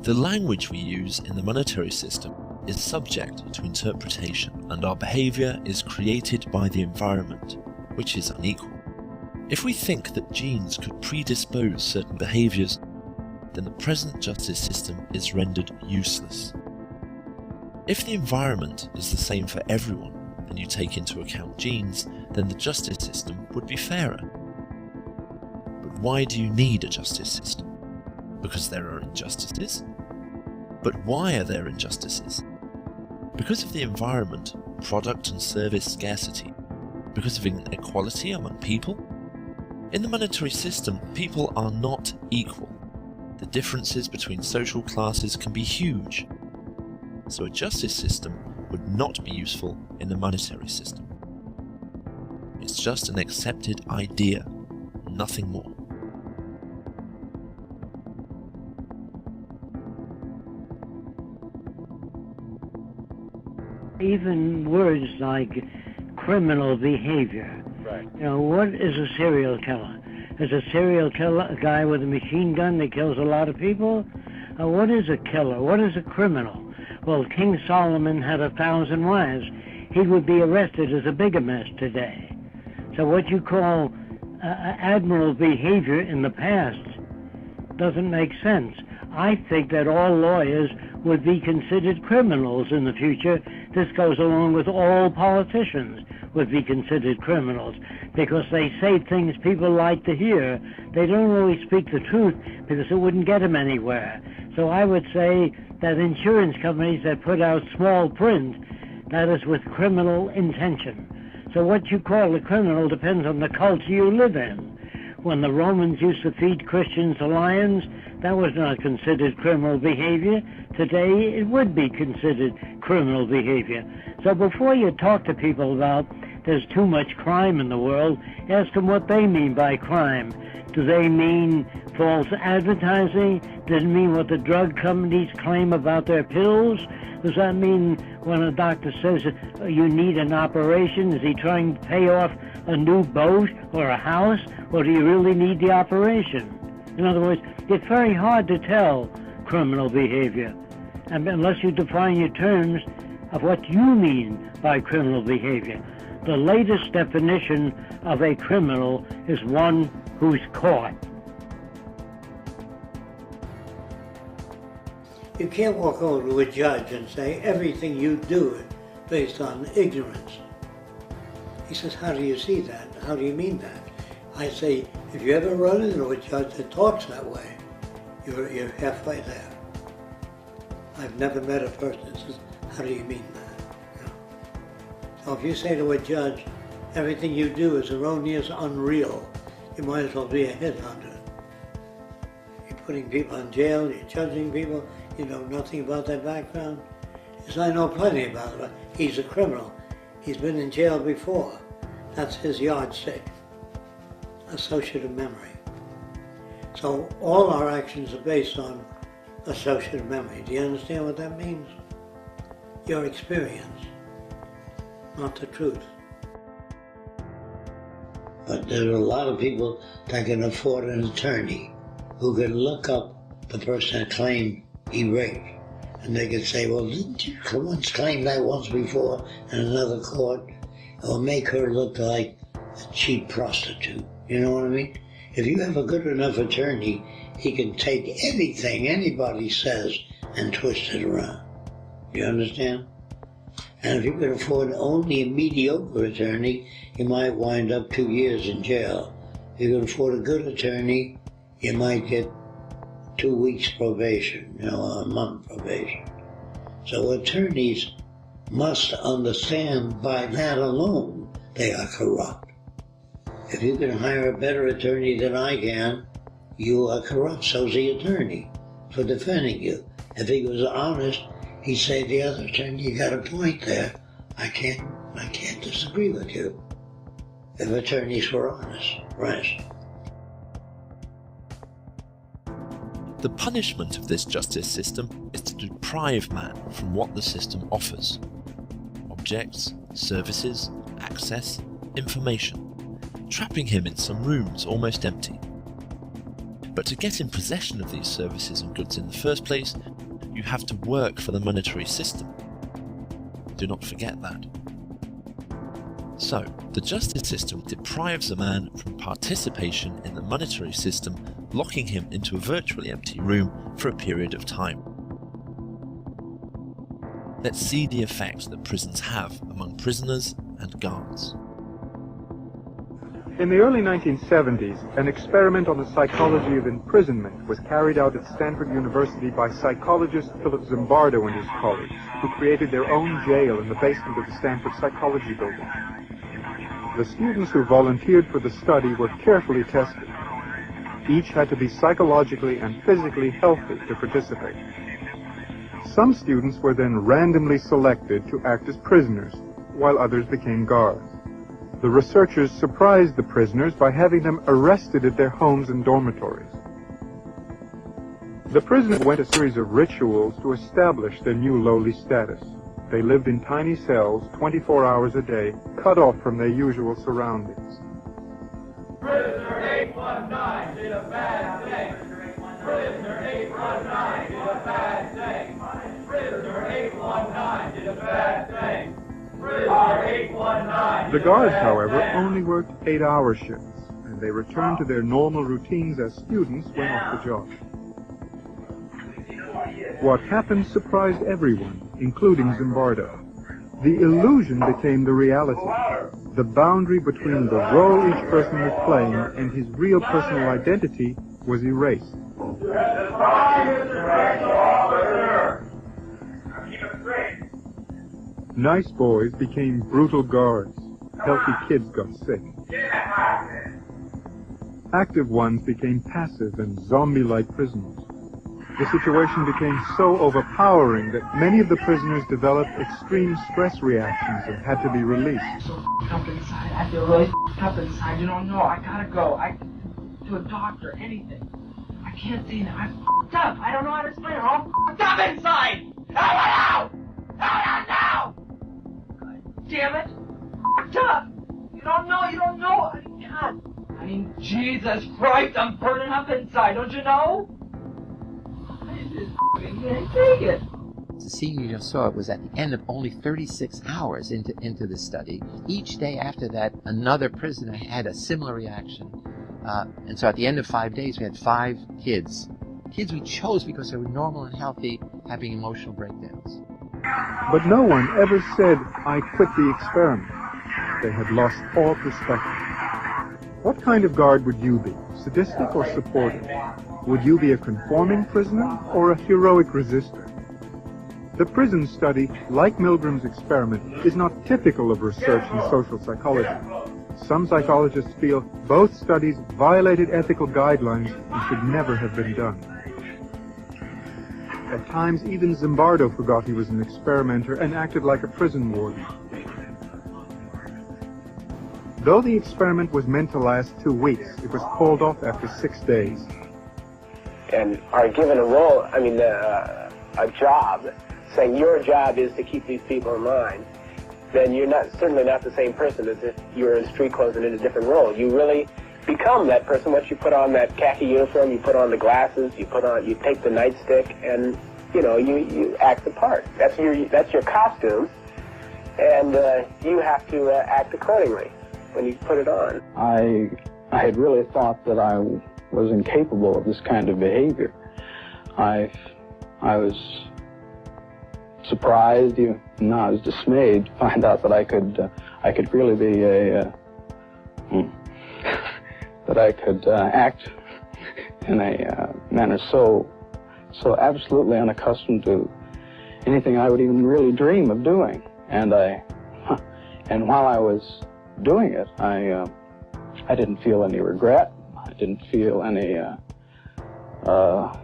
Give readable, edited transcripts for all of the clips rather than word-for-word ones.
The language we use in the monetary system is subject to interpretation, and our behaviour is created by the environment, which is unequal. If we think that genes could predispose certain behaviours, then the present justice system is rendered useless. If the environment is the same for everyone, and you take into account genes, then the justice system would be fairer. But why do you need a justice system? Because there are injustices? But why are there injustices? Because of the environment, product and service scarcity? Because of inequality among people? In the monetary system, people are not equal. The differences between social classes can be huge. So a justice system would not be useful in the monetary system. It's just an accepted idea, nothing more. Even words like criminal behavior. Right. You know, what is a serial killer? Is a serial killer a guy with a machine gun that kills a lot of people? What is a killer? What is a criminal? Well, King Solomon had 1,000 wives. He would be arrested as a bigamist today. So what you call admirable behavior in the past doesn't make sense. I think that all lawyers would be considered criminals in the future. This goes along with all politicians would be considered criminals because they say things people like to hear. They don't always speak the truth because it wouldn't get them anywhere. So I would say that insurance companies that put out small print, that is with criminal intention. So what you call a criminal depends on the culture you live in. When the Romans used to feed Christians to lions, that was not considered criminal behavior. Today, it would be considered criminal behavior. So before you talk to people about there's too much crime in the world, ask them what they mean by crime. Do they mean false advertising? Does it mean what the drug companies claim about their pills? Does that mean when a doctor says you need an operation, is he trying to pay off a new boat or a house, or do you really need the operation? In other words, it's very hard to tell criminal behavior, and unless you define your terms of what you mean by criminal behavior. The latest definition of a criminal is one who's caught. You can't walk over to a judge and say everything you do is based on ignorance. He says, how do you see that? How do you mean that? I say, if you ever run into a judge that talks that way, you're halfway there. I've never met a person that says, how do you mean that? You know? So if you say to a judge, everything you do is erroneous, unreal, you might as well be a headhunter. You're putting people in jail, you're judging people, you know nothing about their background. He says, I know plenty about it. He's a criminal. He's been in jail before. That's his yardstick. Associative memory. So all our actions are based on associative memory. Do you understand what that means? Your experience, not the truth. But there are a lot of people that can afford an attorney who can look up the person that claimed he raped. And they could say, well, didn't you once claim that once before in another court? Or make her look like a cheap prostitute. You know what I mean? If you have a good enough attorney, he can take anything anybody says and twist it around. You understand? And if you can afford only a mediocre attorney, you might wind up 2 years in jail. If you can afford a good attorney, you might get 2 weeks probation, you know, a month probation. So attorneys must understand by that alone they are corrupt. If you can hire a better attorney than I can, you are corrupt, so's the attorney for defending you. If he was honest, he'd say, the other attorney, you got a point there. I can't disagree with you. If attorneys were honest, right? The punishment of this justice system is to deprive man from what the system offers: objects, services, access, information, trapping him in some rooms almost empty. But to get in possession of these services and goods in the first place, you have to work for the monetary system. Do not forget that. So, the justice system deprives a man from participation in the monetary system, locking him into a virtually empty room for a period of time. Let's see the effect that prisons have among prisoners and guards. In the early 1970s, an experiment on the psychology of imprisonment was carried out at Stanford University by psychologist Philip Zimbardo and his colleagues, who created their own jail in the basement of the Stanford Psychology Building. The students who volunteered for the study were carefully tested. Each had to be psychologically and physically healthy to participate. Some students were then randomly selected to act as prisoners, while others became guards. The researchers surprised the prisoners by having them arrested at their homes and dormitories. The prisoners went a series of rituals to establish their new lowly status. They lived in tiny cells 24 hours a day, cut off from their usual surroundings. Prisoner 819 did a bad thing. Prisoner 819 did a bad thing. Prisoner 819 did a bad thing. Prisoner 819. The guards, however, only worked 8-hour shifts, and they returned to their normal routines as students when off the job. What happened surprised everyone, including Zimbardo. The illusion became the reality. The boundary between the role each person was playing and his real personal identity was erased. Nice boys became brutal guards. Healthy kids got sick. Active ones became passive and zombie-like prisoners. The situation became so overpowering that many of the prisoners developed extreme stress reactions and had to be released. So up inside. I feel really up inside. You don't know. I gotta go. To a doctor, anything. I can't see now. I'm up. I don't know how to explain it. I'm all up inside. Help me out! Help me now! God damn it! Up. You don't know. God. I mean, Jesus Christ, I'm burning up inside. Don't you know? I can't take it. The scene you just saw, it was at the end of only 36 hours into the study. Each day after that, another prisoner had a similar reaction. And so at the end of 5 days, we had 5 kids. Kids we chose because they were normal and healthy, having emotional breakdowns. But no one ever said, I quit the experiment. They had lost all perspective. What kind of guard would you be, sadistic or supportive? Would you be a conforming prisoner or a heroic resistor? The prison study, like Milgram's experiment, is not typical of research in social psychology. Some psychologists feel both studies violated ethical guidelines and should never have been done. At times, even Zimbardo forgot he was an experimenter and acted like a prison warden. Though the experiment was meant to last 2 weeks, it was called off after 6 days. And are given a role, a job, saying your job is to keep these people in line, then you're certainly not the same person as if you were in street clothes and in a different role. You really become that person once you put on that khaki uniform, you put on the glasses, you take the nightstick, and you act the part. That's your costume, and you have to act accordingly when you put it on. I had really thought that I was incapable of this kind of behavior. I was surprised, I was dismayed to find out that I could really be that I could act in a manner so absolutely unaccustomed to anything I would even really dream of doing. And while I was doing it, I didn't feel any regret. I didn't feel any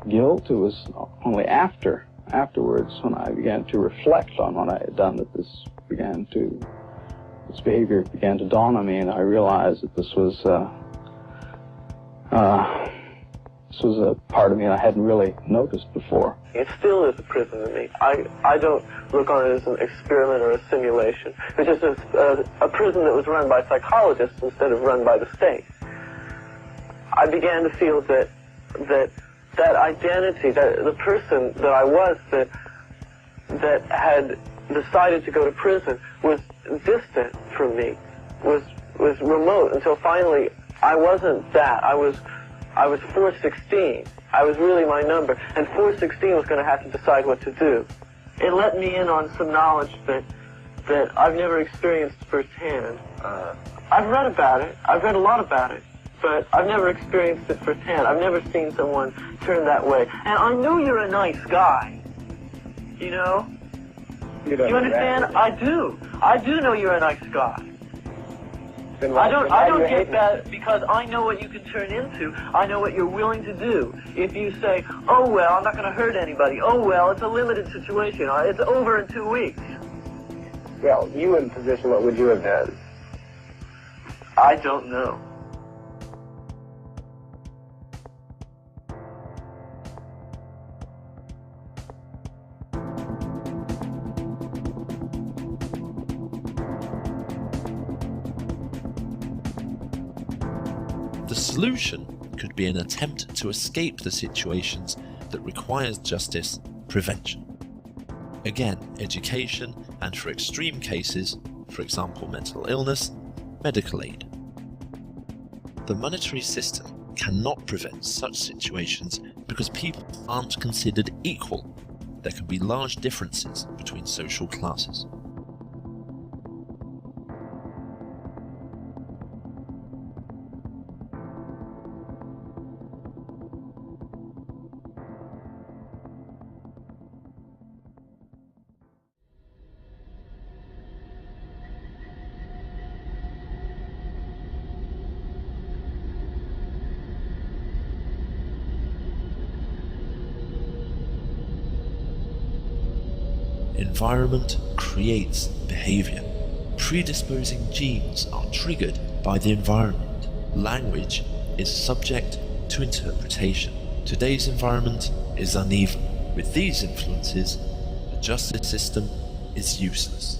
guilt. It was only afterwards when I began to reflect on what I had done that this behavior began to dawn on me, and I realized that this was a part of me I hadn't really noticed before. It still is a prison to me. I don't look on it as an experiment or a simulation. It's just a prison that was run by psychologists instead of run by the state. I began to feel that that identity, that the person that I was that had decided to go to prison was distant from me, was remote, until finally I wasn't that. I was 416. I was really my number, and 416 was going to have to decide what to do. It let me in on some knowledge that I've never experienced firsthand. I've read about it. I've read a lot about it, but I've never experienced it firsthand. I've never seen someone turn that way. And I know you're a nice guy. You know? You understand? I do. I do know you're a nice guy. I don't get that because I know what you can turn into. I know what you're willing to do. If you say, oh, well, I'm not going to hurt anybody. Oh, well, it's a limited situation. It's over in 2 weeks. Well, you in position, what would you have done? I don't know. The solution could be an attempt to escape the situations that requires justice, prevention. Again, education, and for extreme cases, for example mental illness, medical aid. The monetary system cannot prevent such situations because people aren't considered equal. There can be large differences between social classes. Environment creates behavior. Predisposing genes are triggered by the environment. Language is subject to interpretation. Today's environment is uneven. With these influences, the justice system is useless.